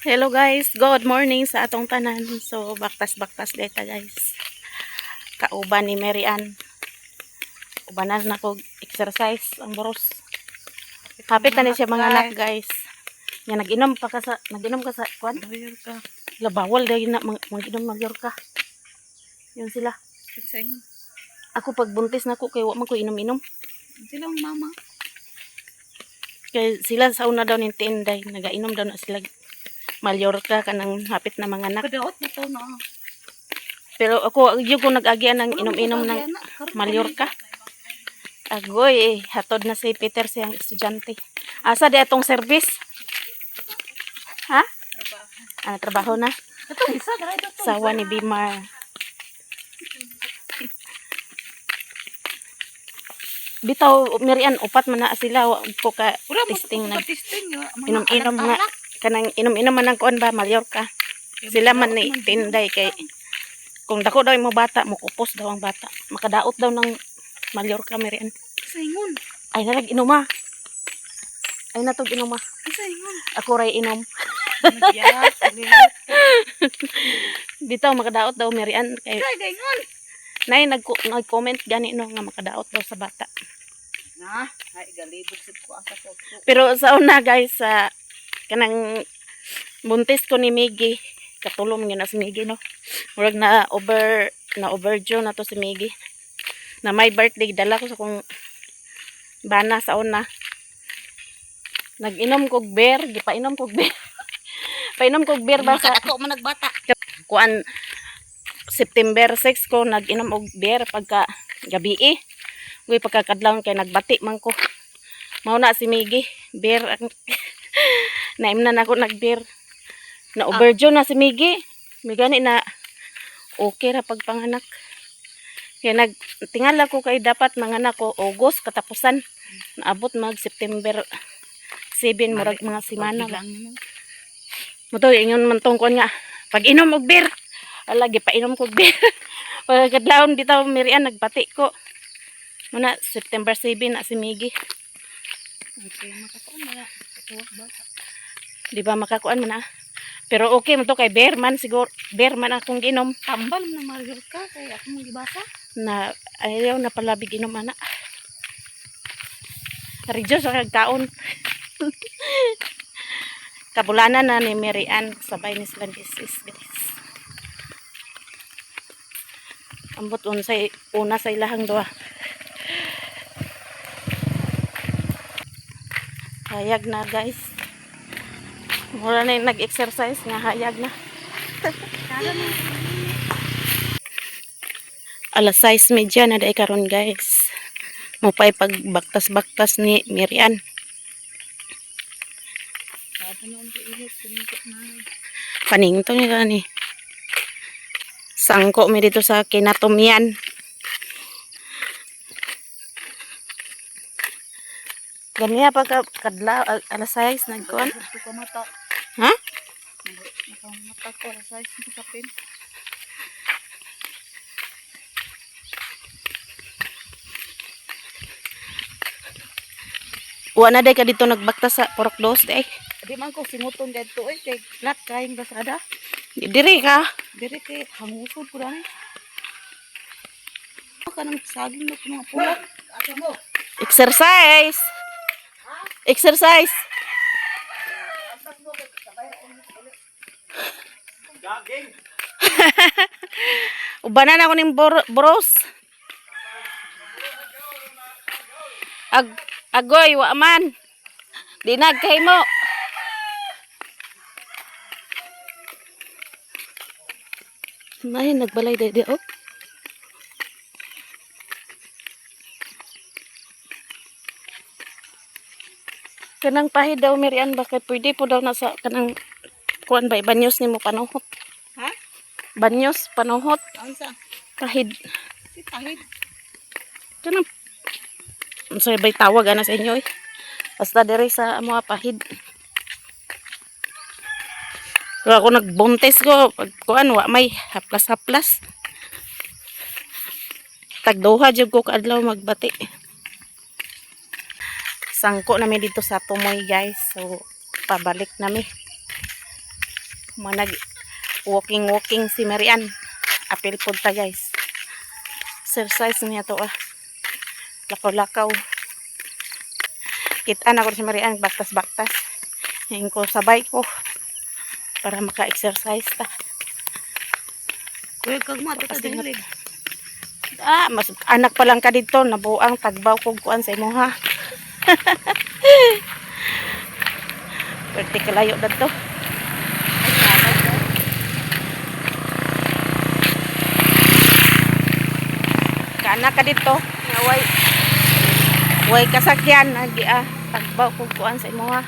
Hello guys, good morning sa atong tanan. So baktas-baktas data guys. Kauban ni Mary Ann. Ubanan na ko exercise ang boros. Hapit na ni siya mga anak guys. Nya nag-inom ka sa kwan? Mayor ka. Labawal dahil na mag-inom mayor ka. Yun sila. Kitsengon. Ako pag buntis na ko kay wa man ko inom-inom. Silang mama. Kay sila sa una daw ni tinday, nagainom daw na sila. Mallorca kanang hapit na mga anak. Kadaot na to na. Pero ako yung ko nag-agian ng inom-inom ng Mallorca. Agoy, hatod na si Peter siyang estudyante. Asa di atong service? Ha? Trabaho na. Ito isa dai to. Sawa ni Bimar. Bitaw Mirian upat man na sila wa po ka testing na. Testing yo. Inom-inom nga kanang inom-inom man ang kuan ba Mallorca. Sila man ni tinday kay kung dako daw mo bata mo kupos daw ang bata. Makadaot daw ng Mallorca Mirian. Saingon. Ay nalag inuma. Ay natog inuma. Saingon. Ako ray inom. Nagyat. Bitaw makadaot daw Mirian kay Saingon. nay nag-comment gani no nga makadaot daw sa bata. Na, ay galibot sit ko asa ko. Pero sa una guys sa kanang buntis ko ni Miggy, katulong niya na si Miggy no. Murag na overdue na to si Miggy. Na may birthday dala ko sa kong bana sa una. Nag-inom kog beer, gipainom kog beer. Painom kog beer ba sa Ako man nagbata. kuan September 6 ko nag-inom og beer pagka gabi Uy pagkakadlawon kay nagbati man ko. Mao na si Miggy, beer naimnan ako nag-beer. Na overdue na si Miggy. May gani na okay ra pagpanganak. Kaya nagtingala ko kay dapat manganak ko August katapusan. Naabot mag September 7 murag mga semana. Mo to ingon man tong kon nga pag inom og beer. Ala gipainom ko og beer. Pagkadlawon bitaw Mirian nagbati ko. Muna September 7 na si Miggy. Okay, makakuan na. Di ba makakuan man na? Pero okay man to kay beer man siguro. Beer man akong ginom. Tambal na Mayor ka kay ako mong gibasa. Na ayaw na palabig inom ana. Radyo sa kagkaon. Kabulanan na ni Mary Ann sabay ni silang disease guys. Ambot unsay una sa ilahang duha. Hayag na guys. Mura na yung nag-exercise nga hayag na. Alas 6:30 na dai karon guys. Mupay pagbaktas-baktas ni Mary Ann. Paningto nila ni. Sangko mi dito sa kinatumian. Ganiya pagka kadlaw alas 6 nagkuan. Ha? Mata ko sa kapin. Wa na day ka dito nagbaktas sa Porok Dos day. Di man ko sinuton dito kay lat kaing basada. Diri ka. Dire kay hangusod ko dani. Kanang saging mo mga pula. Asa mo? Exercise. Exercise. Jogging. Ubanan ako ning boros. Agoy wa man. Dinag kay mo. May nagbalay dede oh. Kanang pahid daw Mirian bakit pwede po daw nasa kanang kuan ba banyos nimo panuhot. Ha? Banyos panuhot. Unsa? Pahid. Si pahid. Kanang unsay bay tawag ana sa inyo eh. Basta diri sa mga pahid. Kaya ako nagbuntis ko pag kuan wa may haplas-haplas. Tagduha jud ko kaadlaw magbati. Sangko namin dito sa tumoy guys. So pabalik namin. Mga nag walking si Marian. Apil po ta guys. Exercise niya to ah. Lakaw-lakaw. Kitaan ako si Marian, baktas-baktas. Ngayon ko sabay ko para maka-exercise ta. Kuya kag mato ta Pastingot. dili. Mas anak pa lang ka dito, nabuang tagbaw kog kuan sa imo ha. Perti kalayo dito. Kaanak ka dito, way kasakyan agi tagbaw kog kuan sa imo ha.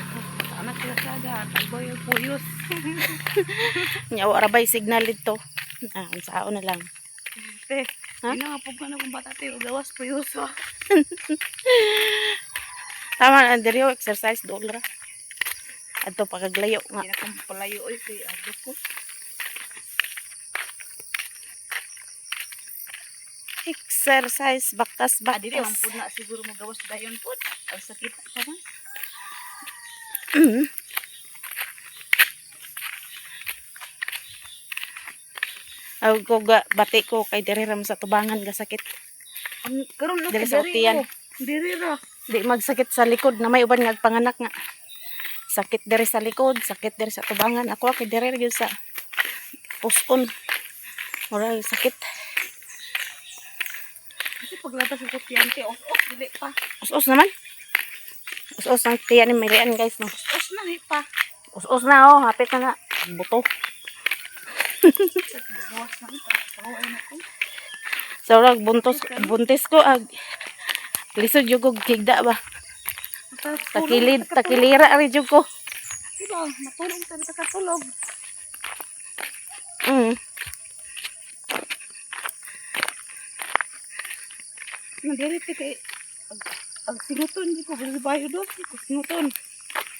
Anak sila sada, tagboy og puyos. Nyawa rabay signal dito. Unsao na lang. Te, Ha? ina nga pug na kung bata te og gawas puyos. Tama na diri exercise dol ra. Adto pagaglayo nga. Ina kang palayo oy kay ado ko. Exercise Dili man baktas-baktas. pud na siguro magawas dayon pud. Ang sakit sa man. Aw ko ga bati ko kay diri ram sa tubangan ga sakit. Ang karon na Dili sa utian. Diri ra. Di magsakit sa likod na may uban nga panganak nga. Sakit diri sa likod, sakit diri sa tubangan. Ako kay diri gyud sa puson. Ora sakit. Kasi paglatas sa kutyante, os dili pa. Us-us naman. Us-us ang tiyan ni Marian guys no. Os na ni pa. Us-us na oh, hapit na na. Buto. Gawas na ni pa. Paway na ko. So buntis ko lisod jud ko higda ba. Takilira ari jud ko. Diba, natulog sa nakatulog. Nagiriti kay ag sinuton di ko bayo do, di ko sinuton.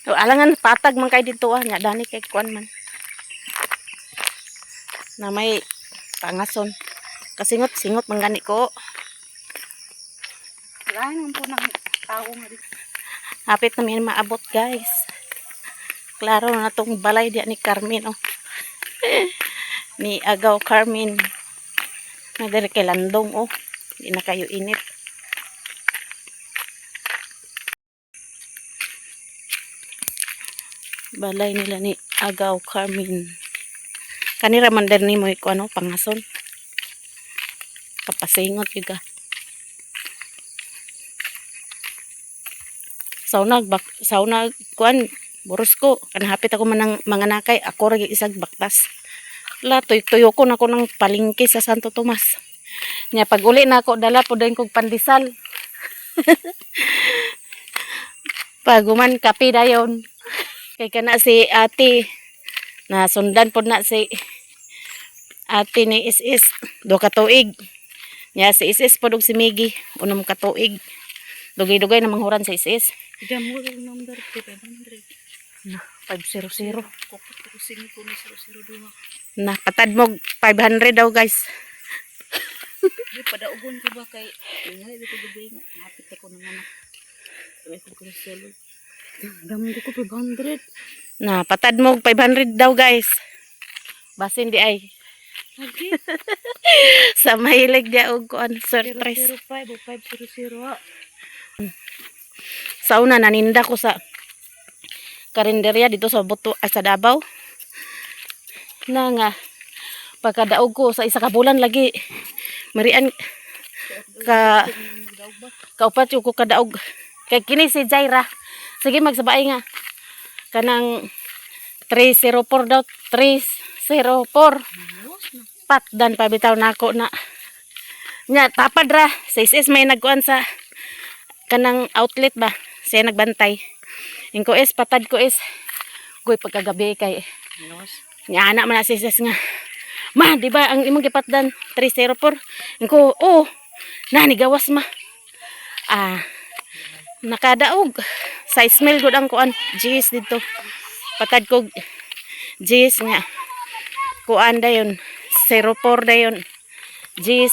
So, alangan patag man kay dito nya dani kay kuan man. Na may pangason. Kasingot-singot man gani ko. Wala naman po ng tao nga dito. Hapit na may maabot guys. Klaro na tong balay diya ni Carmen oh. Ni Agaw Carmen. Na diri kay landong oh. Di na kayo init. Balay nila ni Agaw Carmen. Kanira man din ni mo ko ano pangason. Kapasingot juga. Sauna kuan boros ko kanhapit ako man ng mga nakay ako ra isag baktas. La tuyo ko nako ng palingki sa Santo Tomas. Nya pag uli na ako dala po din kog pandesal. Paguman kape dayon. Kay kana si ate na sundan po na si ate ni Isis do ka tuig. Nya si Isis po si Migi unom ka tuig. Dugay-dugay na manghuran sa Isis. Damo ro number 500. Na 500. Kokot ko sing ko ni 002. Na patad mo 500 daw guys. Di padaugon ko ba kay ingay dito gabi nga napit ako ng anak. Ay ko ko selo. Damo ko 500. Na patad mo 500 daw guys. Basin di ay. Lagi Sa mahilig dia og kuan surprise. 005 o 500 ha. Sa una naninda ko sa karinderya dito sa Buto sa Davao. Na nga pagkadaog ko sa isa ka bulan lagi Marian kaupat ko kadaog kay kini si Jaira. Sige magsabay nga kanang 304 daw 304 patdan pabitaw nako na nya tapad ra sa SS may nagkuan sa kanang outlet ba siya nagbantay ingko is patad ko is goy pagkagabi kay nya anak man na si SS nga ma di ba ang imong gipatdan 304 ingko oh nani gawas ma nakadaog sa smell gud ang kuan jeez dito patad ko jeez nga kuan dayon 04 dayon jeez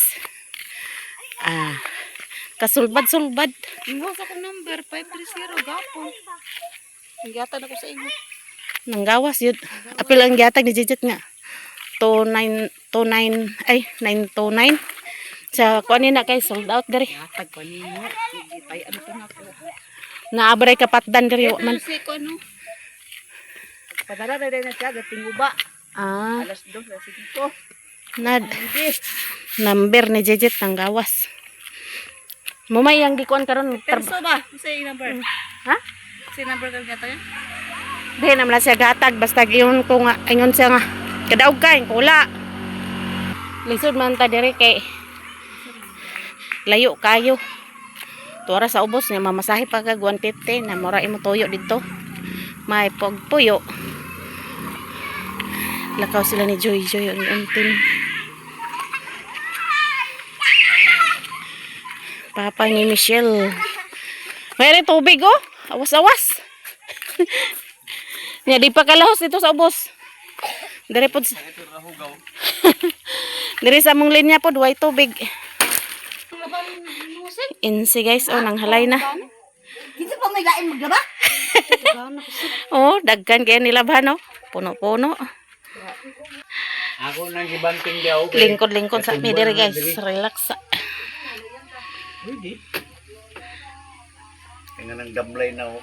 kasulbad Ingo sa ko number 530 gapon. Ingatan ako sa inyo. Nanggawas yun. Apil ang gihatag ni Jejit nga. 2929 ay 929. Sa kuan na kay sold out diri. Hatag pa ninyo. Ay, ano pa nga po. Naabray kapatdan diri wa man. Pero si ko, ano? Padala na rin na siya, gating uba. Ah, Alas 2, alas 5. nad Hindi. number ni Jejit nanggawas. Mumay ang gikuan karon Perso ba? Ano yung number? ha? Sa number ka gata yan? Di naman siya gatag basta giyon ko nga ingon siya nga kadaog kay kula. Lisod man ta diri kay layo kayo. Tuara sa ubos nga mamasahe pa kag 150 na mura imo tuyo dito. May pagpuyo. Lakaw sila ni Joy Joy ang untin. Papa ni Michelle. Mayroon tubig oh. Awas-awas. Nya di pa kalahos dito sa ubos. Dire pod. Dire sa mong linya pod way tubig. Insi guys oh nang halay na. Hindi pa may lain maglaba? Oh, daggan kaya nilabhan oh. Puno-puno. Ako nang gibanting daw. Lingkod-lingkod sa mi dire guys. Relax. Hindi. Kaya nang gamlay na ako.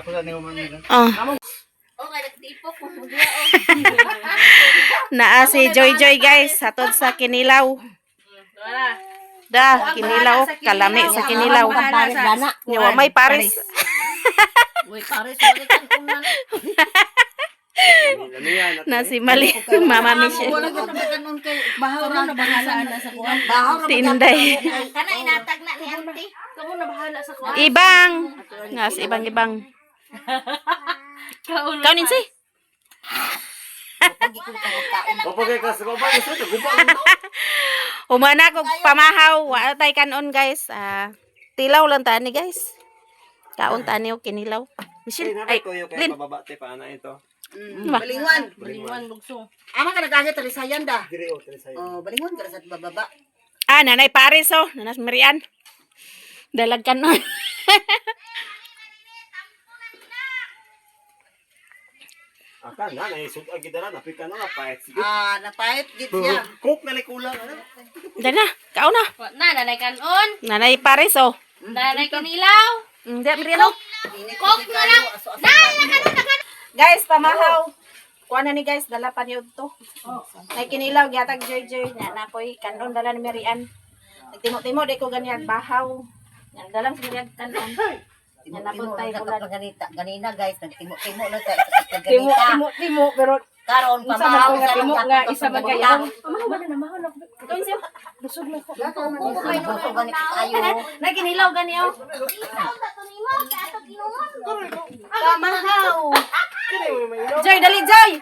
Ako sa niyo man nila. Oh. Okay, nagtipok mo. Naa si Joy Joy guys, hatod sa Kinilaw. Da, Kinilaw, kalami sa Kinilaw. Nya wa may pares. Uy, pares mo kan kunan. Ano yan? Na si Mali, Mama Michelle. Wala ka na kanon kay bahaw ra na bahala na sa kuan. Bahaw ra. Tinday. Kana inatag na ni auntie. Kamo na bahala sa kuan. Ibang. Nga si ibang. Kaunin si. Papagay ka sa baba, gusto ito, guba. Humana kog pamahaw, wa tay kanon guys. Tilaw lang ta ni guys. Kaon ta ni og Kinilaw. Michelle, ay, Lin. Pababate pa na ito. Balingon lugsong. Ama ka nagkaya talisayan da. Dire o, tira sa'yo. Oh, balingon ka sa bababa. Nanay pares oh, nanas Marian. Dalag kanon. Akan na, naisog agidara, napika na nga, pahit. Sige. Napait gid siya. Cook na likulang, ano? Dana, kaon na. Nanay kanon, Nanay pares oh. nanay kanilaw. Hindi Marian oh. Kok na lang. Guys, pamahaw. Kuha na ni guys, dala pa niyo to. May Kinilaw, gihatag Joy Joy. Na napoy kanon dala ni Marian. Nagtimo-timo, di ko ganyan bahaw. Yan, dalang si Marian kanon. Yan, napuntay ko lang. Ganina guys, nagtimo-timo na sa Timo, pero karon isa pamahaw man sa timo nga, isa man kayo. Pamahaw ba na mahal ako. Gawin siya. Busog na ko. Ganit kayo. Na Kinilaw, ganiyaw. Pamahaw. Joy, dali Joy.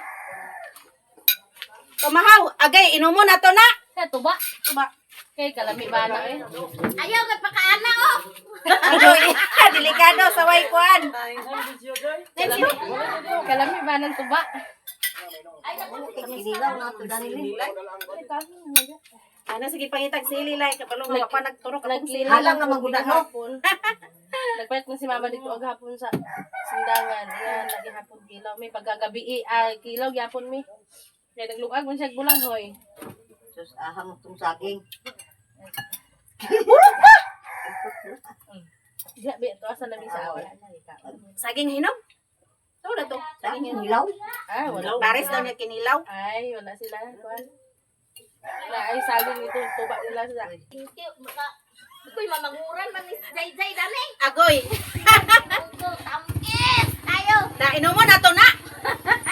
Pamahaw. Agay, inumo na to na. Sa tuba, Tuba. kay kalami ba na eh. Ayaw ka pakaana oh. Joy, delikado sa way kuan. Kalami ba ng tuba? Kinilaw na to dali. Ano sige pangitag sili lay kapalong nga pa nagturok ako sili. Halang nga maguda no. Hapon. Nagpalit na si mama dito ag hapon sa sindangan. Yan, lagi hapon kilaw. May pagkagabi kilaw gyapon mi. Kaya naglugag man siya bulang hoy. Sus aham tong saging. Diya bi to asa labi sa awala na ikaw. Saging hinom. Ito na to. Saging hinom. Kinilaw. Ah, wala. Pares daw niya Kinilaw. Ay, wala sila kuan. Na ay saging ito tuba nila sa. Kuy mamanguran man ni Jay dali. Agoy. Tamis tayo. Na inumo na to na.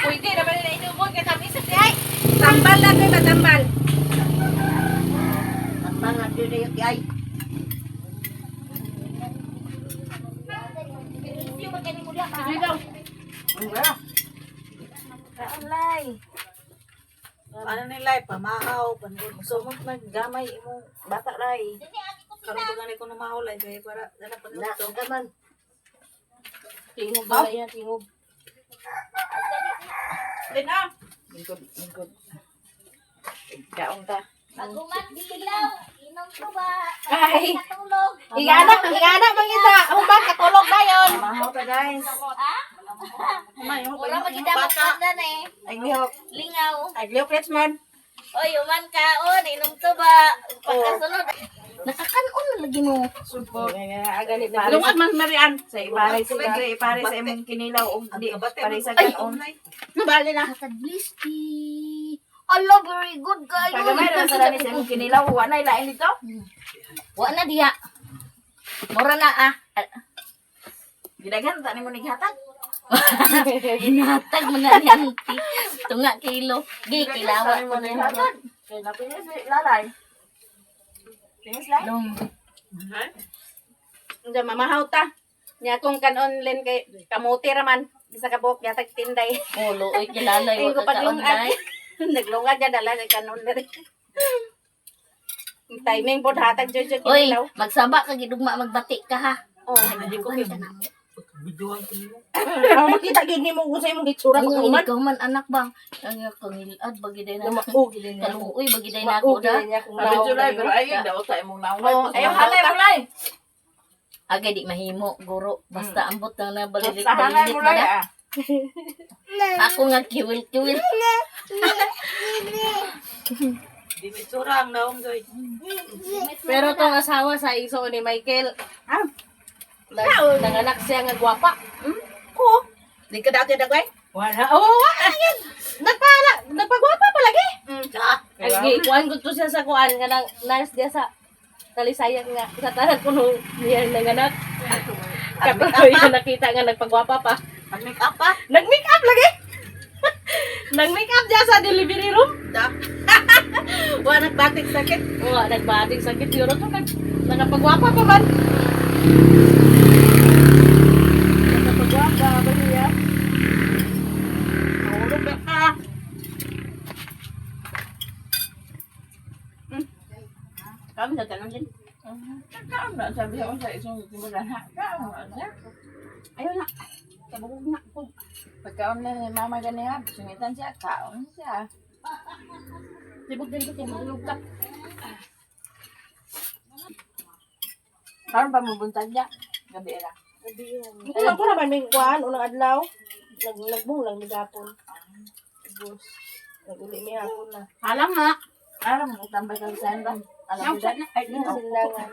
Pwede naman nila inubon kay tamis sa ay. Tambal lang kay matambal. Tambang na dili ay. Ano nila, pamahaw, sumot naggamay imong bata ray. Karon ba gani ko na mahulay kay para dala pa Na dito. kaman. Tingog ba yan, tingog. Lina. Lingkod. Kaon ta. Pagumat dilaw. Inom ko ba? Ay. Katulog. Igana mangita. Ang ba katulog dayon. Pamahaw ta guys. Mura magidapat ka na eh. Aglihok. Lingaw. Aglihok, Richmond. Oy, human ka. Oh, nainom to ba? Pagkasunod. Nakakanon na lagi mo. Aganit na. Lungag man Marian. Sa ipare sa imong kinilaw o di pare sa kanon. Nabali na. Hatag blisti. Allah, very good kayo. Pagamay ra sa dani sa imong kinilaw, wa na ilain dito. Wa na diya. Mura na ah. Gidaghan ta nimo nighatag. Hinatag mo na ni auntie. Tunga kilo. Gi, kilawa mo na yung hatag. Kaya napinis lalay. Pinis lang. Long. Nga mamahaw ta. Nya kung kanon len kay kamuti raman. Isa ka buhok yatag tinday. Polo, oy, kilalay. Ay Wa ko ka paglungag. kaunay. Naglungag ya dala kay kanon diri. Timing pod hatag jud jud Oy, kinilaw. magsaba ka gidugma magbati ka ha. Oh, Hindi ko kaya. makita gyud nimo kung sa imong gitsura Ang pag uman. ikaw man anak bang. Ang kangilad bagiday na. Maugi din niya. Kaluoy bagiday na ako da. pero ayun daw ta imong naunay. Oh, Ayaw ayaw hanay mo lay. Agay di mahimo, guro. Basta ambot na na balilit Basta hanay balilit mo na lay. na. Ako nga kiwil-kiwil. Di mitsura ang naong goy. Pero tong asawa sa iso ni Michael, nanganak siya nga gwapa. Oo. Di ka dati dagway? Wala. Oh, wala yan. Nagpagwapa pa lagi. Ay, kuan ko to siya sa kuan nga nang nurse dia sa Talisayan nga sa tanan ko nung niya nanganak. Kapag ko yan nakita nga nagpagwapa pa. Mag-make up pa. Nag-make up lagi. Nag-make up dia sa delivery room. Wa nagbatik sakit. Oo, nagbating sakit yun. Ito, nagpagwapa pa man. Nagpagwapa ba niya? Tulog ka ka. Kami sa tanong din. Kaon na sabi ko sa isang timulan ha. Kaon na. Ayaw na. Kabugog na. Pagkaon na ni mama ganiha, sungitan siya, kaon siya. Libog din ko tinulog ka. Karon pa mubuntag niya. Gabi ra. Alam ko naman may kuan, unang adlaw. Nagbung lang ni Gapon. Bus. Nag-uli ni hapon na. Halang nga. Aram mo tambay kang saan ba? Alam mo dyan? Ay, dito. Sindangan.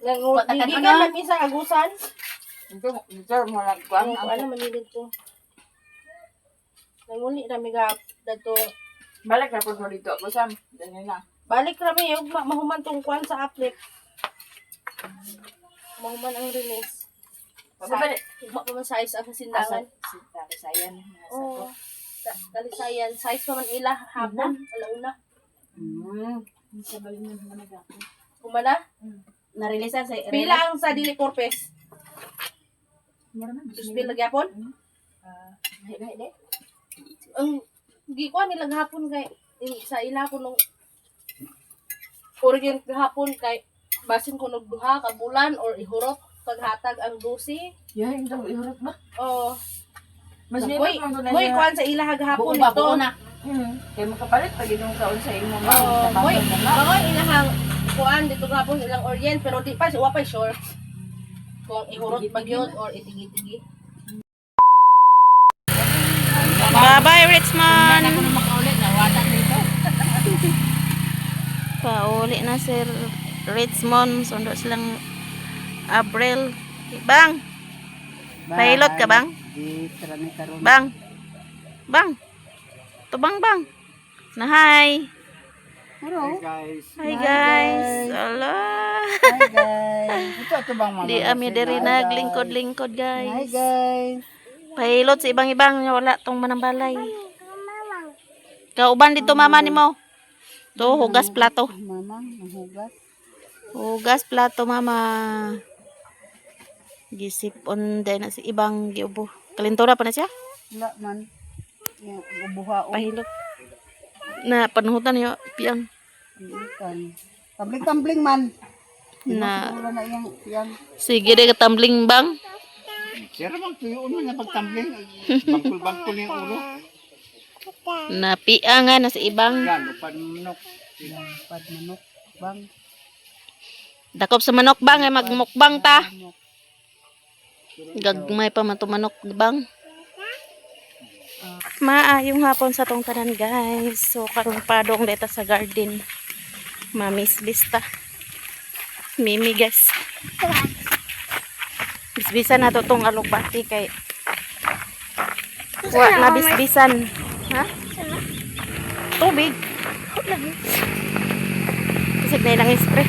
Patakan Hindi mo ka na. man isa agusan. Dito mo lang kuan. Ano ano manilid to. Nanguli rami gap dato. Balik na po mo dito. Kusam. Ganyan na. Balik rami yung mahuman tong kuan sa aplik. Mahuman ang release. Pabalik. Ugma pa man size ang sindangan. Sayan. Oo. Talisayan. Size pa man ila hapon. Alauna. Sa balik na naman nag-ako. Kumana. Narilisan sa Pila ang sa dili corpus. Meron na. Suspil nagyapon. Hide. Ang di ko nila gahapon kay sa ila ko nung origin gahapon kay basin ko nung duha ka bulan or ihurot paghatag ang dosi. Yan, ito. Ihurot ba? Oh, Mas moy lipat mo doon na moy siya. kuan sa ila gahapon buo ito. na. Kaya makapalit pag itong kaon sa imo. Oh, moy bago ilahang kuan dito gahapon ilang orient pero di pa wa pa sure kung ihurot ba yun or itigi-tigi. Bye-bye, Richmond. Ako na makaulit na. Watak dito. Pauli na si Richmond. Sundo silang Abril. Bang! Pilot ka, bang? Bang! Bang! To bang! Na hi! Hello. Hi guys! Hello! Hi guys. Ito bang mga. Di ami diri naglingkod-lingkod guys. Hi guys. Pilot sa ibang-ibang wala tong manambalay. Kauban dito mama nimo. To hugas plato. Mama, mahugas. Hugas plato mama. Gisipon din na si ibang giubo. Kalintura pa na siya. Wala man. Yung ubuha o. Pahilot. Na panuhutan yo piyang Ikan. Tumbling man. na Wala na yang. sige de katambling bang. Sira bang tuyo mo na pagtambling. Bangkul-bangkul yung ulo. Na piangan na si ibang. Gano, panunok. Pad manok. Bang. Dakop sa manok bang ay magmukbang ta. Gagmay pa man to manok bang. Maayong hapon sa tong tanan guys. So karon pa dong dito sa garden. Mamis Vista. Mimi guys. Bisbisan na to tong alugbati kay wa na bisbisan. Ha? Tubig. Kasi na ilang spray.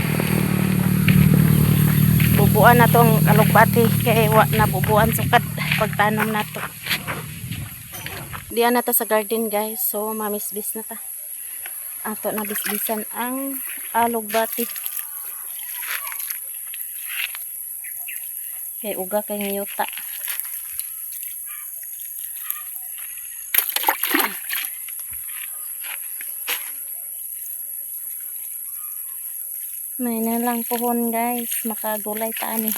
Bubuan na tong alugbati kay wa na bubuan sukad pagtanom na to. Diyan na ta sa garden guys. So mamisbis na ta. Ato na bisbisan ang alugbati. Kay uga kay ngiyota. May na lang pohon guys. Makagulay ta ani.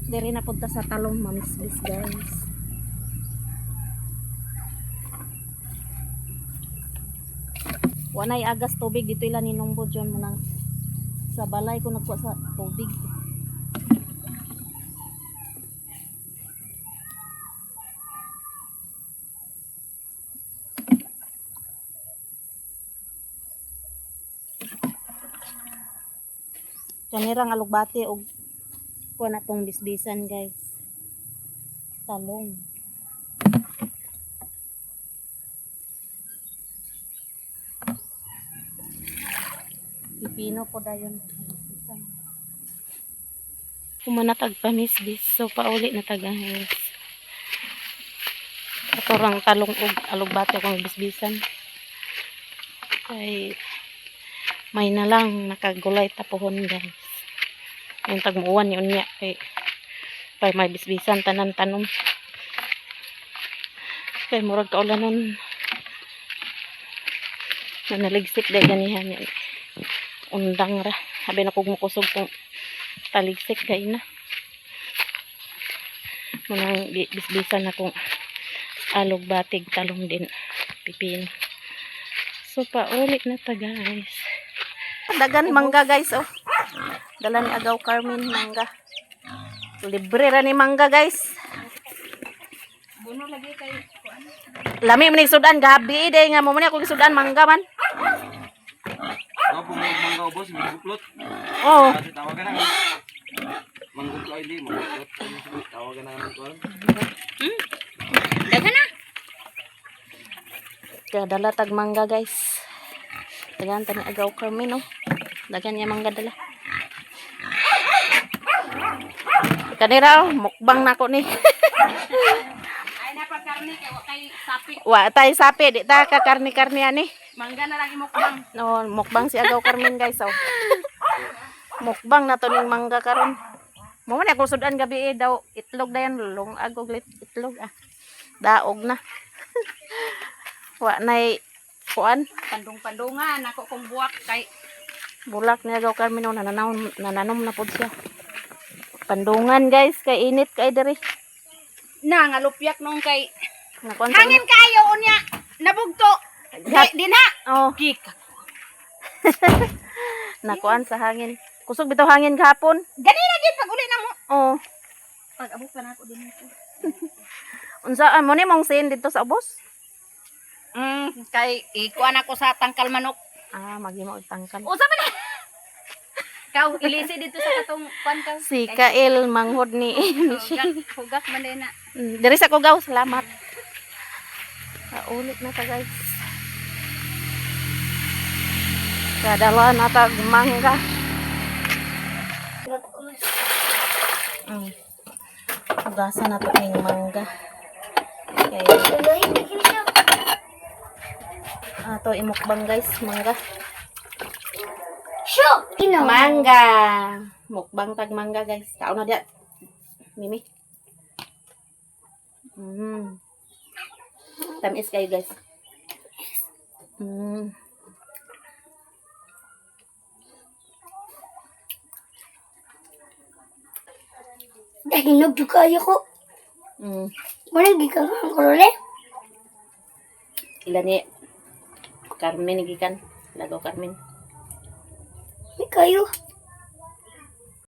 Diri na punta sa talong mamisbis guys. Wanay agas tubig dito ila ninungbod yon mo nang sa balay ko nagkuha sa tubig. Kanirang alugbati og kuha na tong bisbisan guys. Talong. Pipino po dayon. Kumanatag pamisbis. So pauli na taga guys. Atorang talong og alugbati akong bisbisan. Kay may na lang nakagulay tapuhon guys. Yung tagmuwan yun niya kay may bisbisan tanan tanom kay murag kaulan nun nanaligsik day ganihan yan undang ra habi na kog mukusog kung taligsik kay na munang bisbisan na kung alog batig talong din pipino. So paulit na ta guys. Dagan mangga guys oh. Dala ni Agaw Carmen mangga. Libre ra ni mangga guys. Buno lagi kay kuan. Lami man sudan gabi day nga mo man ako sudan mangga man. Ako po manggaw boss, mangguklot. Oh. Kasi tawagan na. Mangguklot hindi, mangguklot. Tawagan na naman ko. Dagan na. Kaya dala tag mangga guys. Dagan ta ni Agaw Carmen oh. Dagan niya mangga dala. Kanira oh, mukbang nako ni. Ay na pa karne kay wa kay sapi. Wa tay sapi di ta ka karni-karni ani. Mangga na lang imukbang. No, mukbang si Agaw Carmen guys oh. Mukbang na to ning mangga karon. Mo man ako sudan gabi daw itlog dayon lulong agog itlog ah. Daog na. Wa nay kuan Pandung-pandungan ako kung buwak kay bulak ni Agaw Carmen oh, nananom na pud siya. Pandungan guys kay init kay diri. na nga lupyak nung kay Nakuan hangin kayo unya nabugto. Di na. Oh, Kik. nakuan sa hangin. Kusog bitaw hangin gahapon. Gani na gid pag uli na mo. Oh. Pag-abot pa na ako din. Unsa mo ni mong sin dito sa ubos? Kay ikuan ako sa tangkal manok. Ah, magimo og tangkal. Usa man na. Kau ilisi dito sa katong kwan ka. Si Kael manghod ni Hugak man din na. Diri sa Kugaw, salamat. Ulit na ta guys. Kadala na ta mangga. Ugasan na to ning mangga. Okay. Ato imukbang guys, mangga. Mangga. Mukbang tag mangga guys. Kao na dia. Mimi. Mm. Tamis kayo guys. Mm. Dahinog juga kayo ko. Mm. Mana gikan ang korole? Ilan ni Carmen gikan. Lagaw Carmen. May kayo.